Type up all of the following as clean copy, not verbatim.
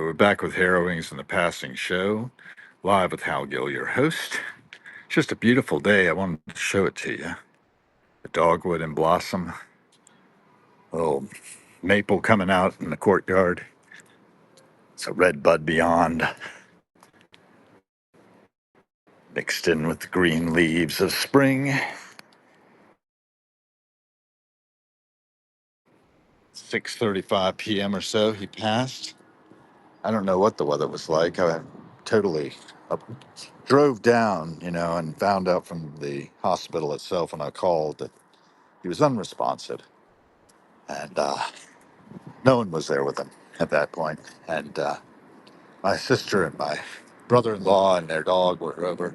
we're back with Harrowings and the Passing Show, live with Hal Gill, your host. It's just a beautiful day. I wanted to show it to you. The dogwood in blossom, little maple coming out in the courtyard. It's a red bud beyond, mixed in with the green leaves of spring. 6:35 p.m. or so, he passed. I don't know what the weather was like. I totally drove down, and found out from the hospital itself when I called that he was unresponsive. And no one was there with him at that point. And my sister and my brother-in-law and their dog were over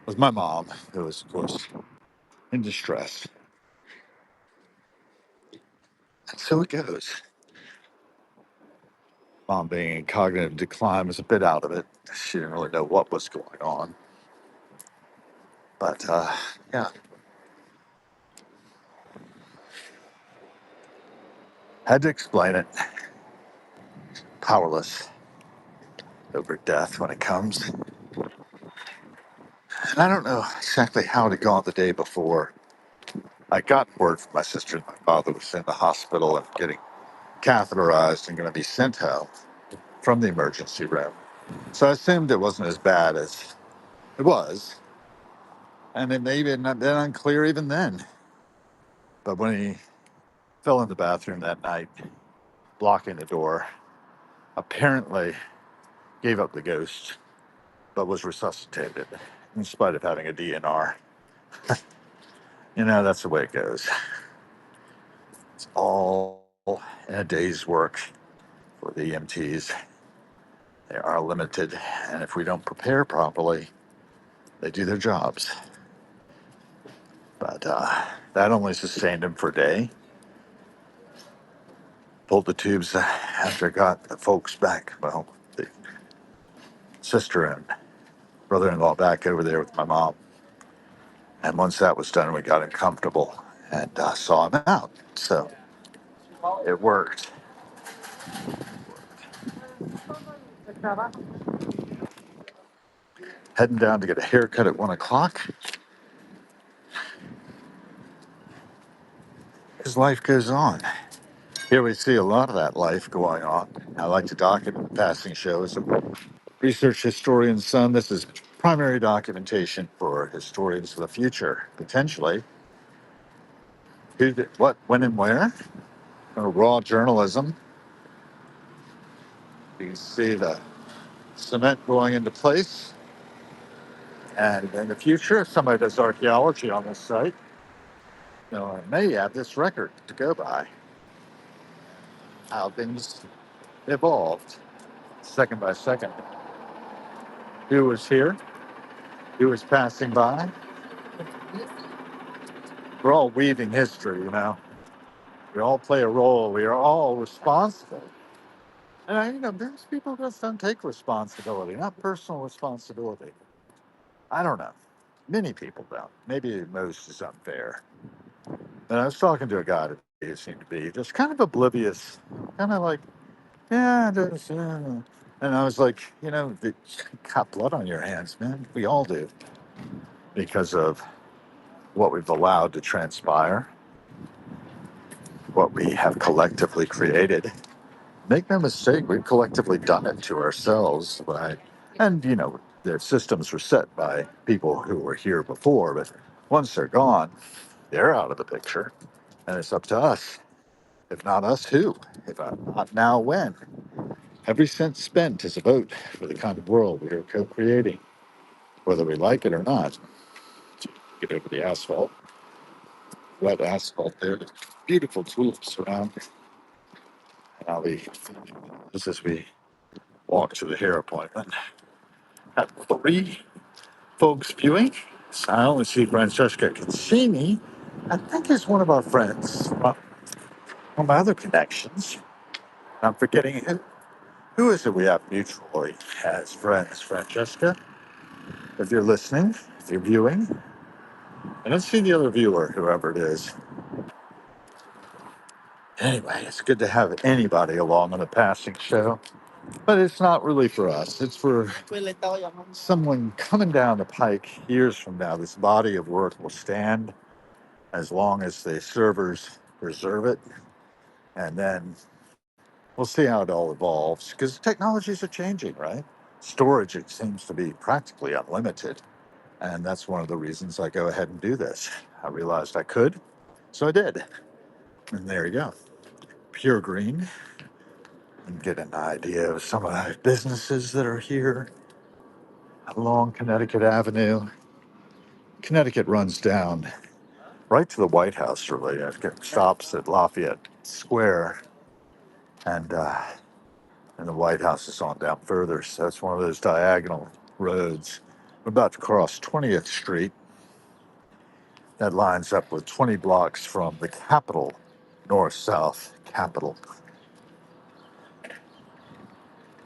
with my mom, who was, of course, in distress. And so it goes. Mom, being in cognitive decline, was a bit out of it. She didn't really know what was going on. But yeah, had to explain it. Powerless over death when it comes. And I don't know exactly how it had gone the day before. I got word from my sister and my father was in the hospital and getting catheterized and going to be sent home from the emergency room. So I assumed it wasn't as bad as it was. And it may have been unclear even then. But when he fell in the bathroom that night, blocking the door, apparently gave up the ghost, but was resuscitated in spite of having a DNR. That's the way it goes. It's all in a day's work for the EMTs. They are limited, and if we don't prepare properly, they do their jobs. But that only sustained him for a day. Pulled the tubes after I got the folks back. Well, the sister and brother-in-law back over there with my mom. And once that was done, we got him comfortable and saw him out. So it worked. Heading down to get a haircut at 1 o'clock. His life goes on. Here we see a lot of that life going on. I like to document passing shows. Research historian's son. This is primary documentation for historians of the future, potentially. Who did what, when, and where? Raw journalism. You can see the cement going into place. And in the future, if somebody does archaeology on this site, I may have this record to go by. How things evolved, second by second. Who was here? Who was passing by? We're all weaving history. We all play a role. We are all responsible. And there's people that don't take responsibility, not personal responsibility. I don't know. Many people don't. Maybe most is unfair. And I was talking to a guy that seemed to be just kind of oblivious, kind of like, yeah, and I was like, you got blood on your hands, man. We all do because of what we've allowed to transpire, what we have collectively created. Make no mistake, we've collectively done it to ourselves. And, the systems were set by people who were here before, but once they're gone, they're out of the picture. And it's up to us. If not us, who? If not now, when? Every cent spent is a vote for the kind of world we are co-creating, whether we like it or not. Get over the asphalt, wet asphalt there. Beautiful tulips around. And I'll be just as we walk to the hair appointment. At 3 folks viewing. So I only see Francesca Cassini. I think is one of our friends from one of my other connections. I'm forgetting who is it we have mutually as friends, Francesca? If you're listening, if you're viewing, I don't see the other viewer, whoever it is. Anyway, it's good to have anybody along on a passing show. But it's not really for us. It's for someone coming down the pike years from now. This body of work will stand as long as the servers preserve it. And then we'll see how it all evolves because technologies are changing, right? Storage, it seems to be practically unlimited. And that's one of the reasons I go ahead and do this. I realized I could, so I did. And there you go. Pure Green. And get an idea of some of the businesses that are here along Connecticut Avenue. Connecticut runs down right to the White House, really. It stops at Lafayette Square, and the White House is on down further. So it's one of those diagonal roads. We're about to cross 20th Street. That lines up with 20 blocks from the Capitol, north-south Capitol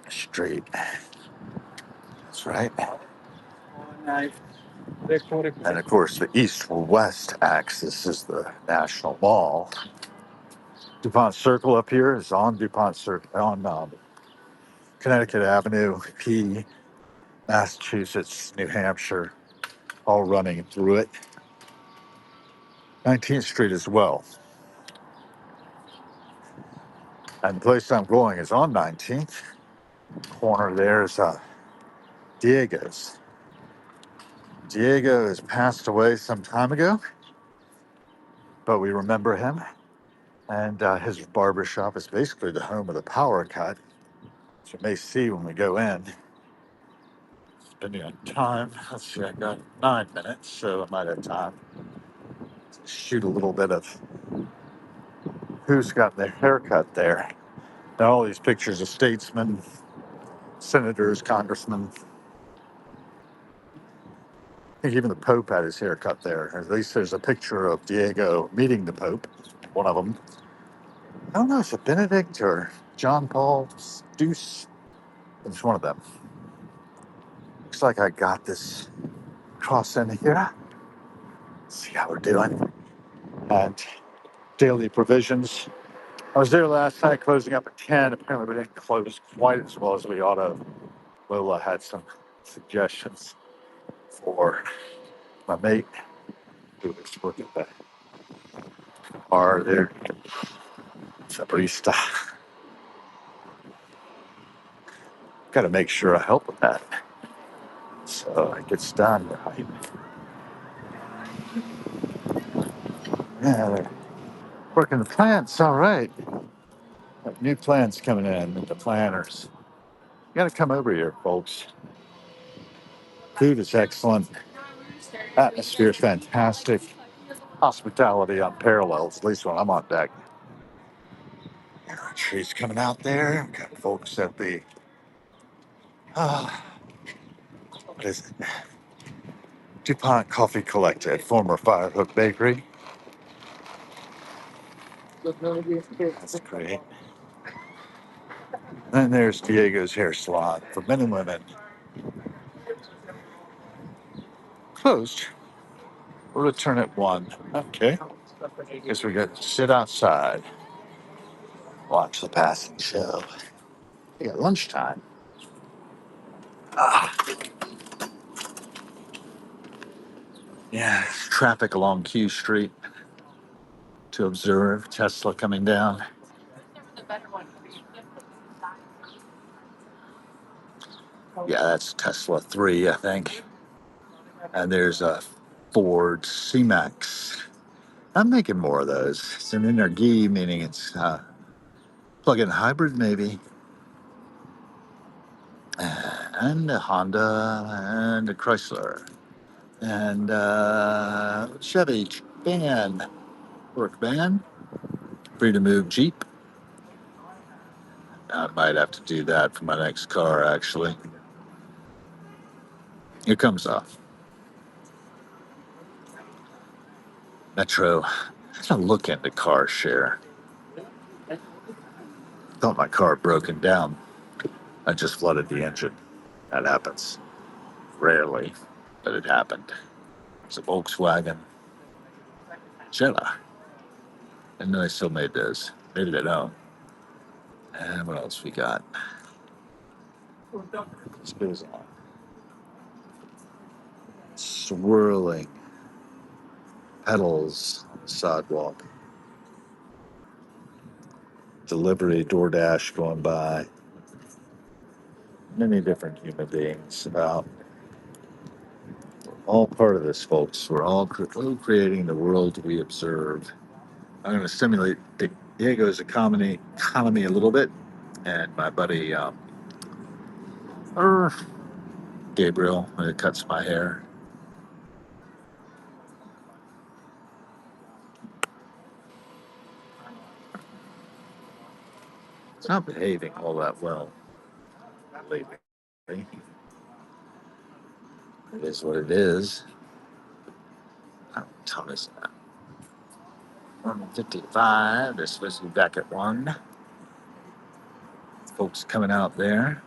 Street. That's right. And of course, the east-west axis is the National Mall. DuPont Circle up here is on DuPont Circle, on Connecticut Avenue, P, Massachusetts, New Hampshire, all running through it. 19th Street as well. And the place I'm going is on 19th. Corner there is Diego's. Diego has passed away some time ago, but we remember him. And his barber shop is basically the home of the power cut. As you may see when we go in, depending on time, let's see, I got 9 minutes, so I might have time to shoot a little bit of who's got their haircut there. Now, all these pictures of statesmen, senators, congressmen. I think even the Pope had his haircut there. At least there's a picture of Diego meeting the Pope, one of them. I don't know, is it Benedict or John Paul Deuce? It's one of them. Looks like I got this cross in here. Let's see how we're doing. And daily provisions. I was there last night, closing up at 10. Apparently, we didn't close quite as well as we ought to. Lola had some suggestions for my mate who was working at the bar there. It's a barista. Got to make sure I help with that so it gets done right. Yeah, they're working the plants. All right. Got new plants coming in, the planners. You got to come over here, folks. Food is excellent. Atmosphere is fantastic. Hospitality unparalleled, at least when I'm on deck. Trees coming out there. Got folks at the, uh, what is it? DuPont Coffee Collective, former Firehook Bakery. That's great. And there's Diego's Hair Salon for men and women. Closed. We'll return at 1. Okay. Guess we got to sit outside, watch the passing show. We got lunchtime. Ah, yeah, traffic along Q Street to observe Tesla coming down. Yeah, that's Tesla 3, I think. And there's a Ford C-Max. I'm making more of those. It's an Energy, meaning it's plug-in hybrid, maybe. And a Honda and a Chrysler. And Chevy van, work van. Free to move Jeep. I might have to do that for my next car, actually. Here comes off. Metro. I should look into car share. Thought my car had broken down. I just flooded the engine. That happens. Rarely, but it happened. It's a Volkswagen Jetta. And know they still made those. Maybe they don't. And what else we got? This goes on. Swirling pedals on the sidewalk. Delivery, DoorDash going by. Many different human beings about. All part of this, folks. We're all creating the world we observe. I'm going to stimulate Diego's economy a little bit, and my buddy er, Gabriel, when it cuts my hair. It's not behaving all that well lately. It is what it is. What time is that? 1:55. They're supposed to be back at 1. Folks coming out there.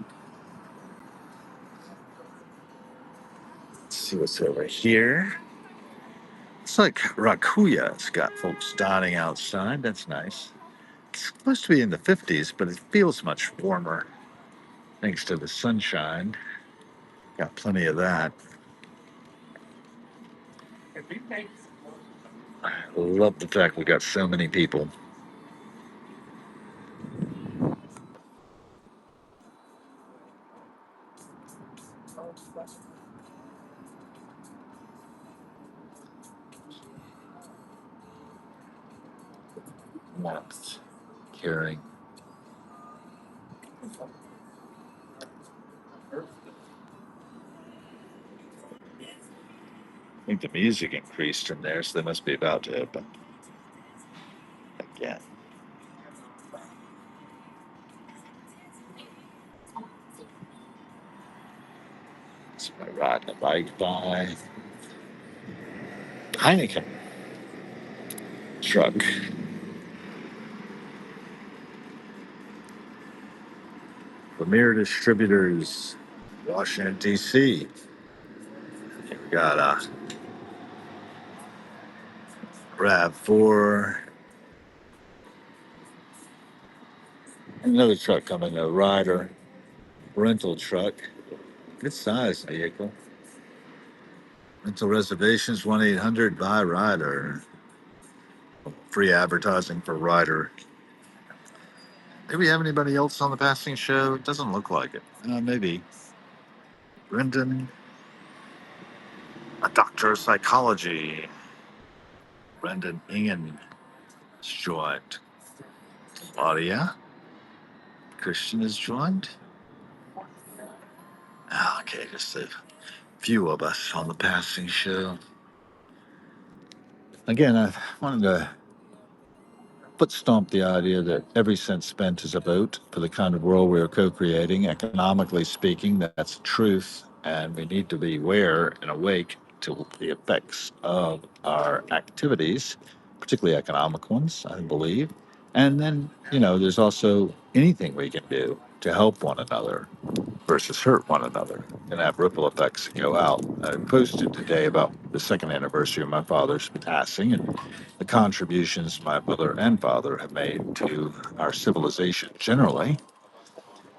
Let's see what's over here. It's like Rakuya's got folks dining outside. That's nice. It's supposed to be in the 50s, but it feels much warmer thanks to the sunshine. Got plenty of that. I love the fact we got so many people. Warmth, caring. I think the music increased in there, so they must be about to open again. So I ride a bike by Heineken truck. Premier Distributors, Washington, D.C. We got a RAV4. Another truck coming, a Ryder rental truck. Good size vehicle. Rental reservations 1-800 by Ryder. Free advertising for Ryder. Do we have anybody else on the passing show? It doesn't look like it. Maybe. Brendan, a doctor of psychology. Brendan Ingen is joined. Claudia, Christian is joined. Okay, just a few of us on the passing show. Again, I wanted to foot stomp the idea that every cent spent is a vote for the kind of world we're co-creating. Economically speaking, that's truth, and we need to be aware and awake to the effects of our activities, particularly economic ones, I believe. And then, there's also anything we can do to help one another versus hurt one another and have ripple effects that go out. I posted today about the second anniversary of my father's passing and the contributions my mother and father have made to our civilization generally,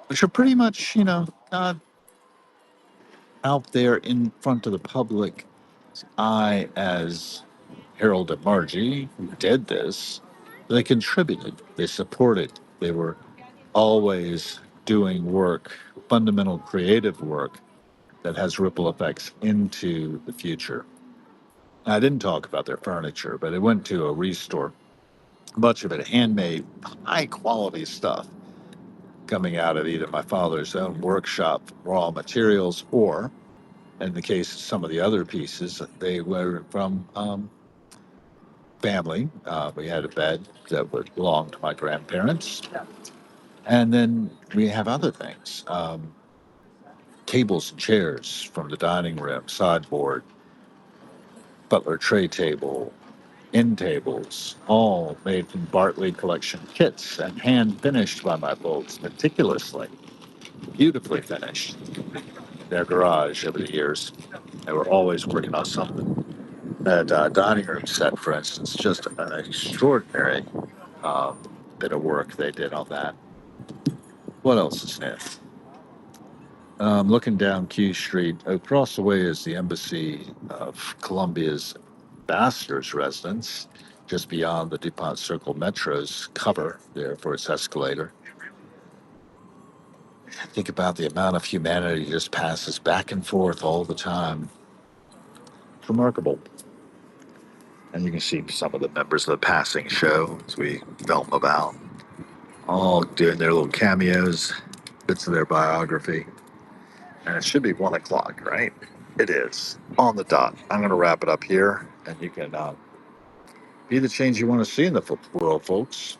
which are pretty much, not out there in front of the public eye as Harold and Margie, who did this. They contributed, they supported, they were always doing work, fundamental creative work that has ripple effects into the future. I didn't talk about their furniture, but it went to a restore. Much of it handmade, high quality stuff coming out of either my father's own workshop, raw materials, or in the case of some of the other pieces, they were from family. We had a bed that belonged to my grandparents. And then we have other things, tables and chairs from the dining room, sideboard, butler tray table, end tables, all made from Bartley collection kits and hand finished by my folks meticulously, beautifully finished. Their garage over the years. They were always working on something. That dining room set, for instance, just an extraordinary bit of work they did on that. What else is new? Looking down Q Street, across the way is the Embassy of Colombia's ambassador's residence, just beyond the DuPont Circle Metro's cover there for its escalator. Think about the amount of humanity just passes back and forth all the time. It's remarkable. And you can see some of the members of the passing show as we film about, all doing their little cameos, bits of their biography. And it should be 1 o'clock, right? It is on the dot. I'm going to wrap it up here, and you can be the change you want to see in the world, folks.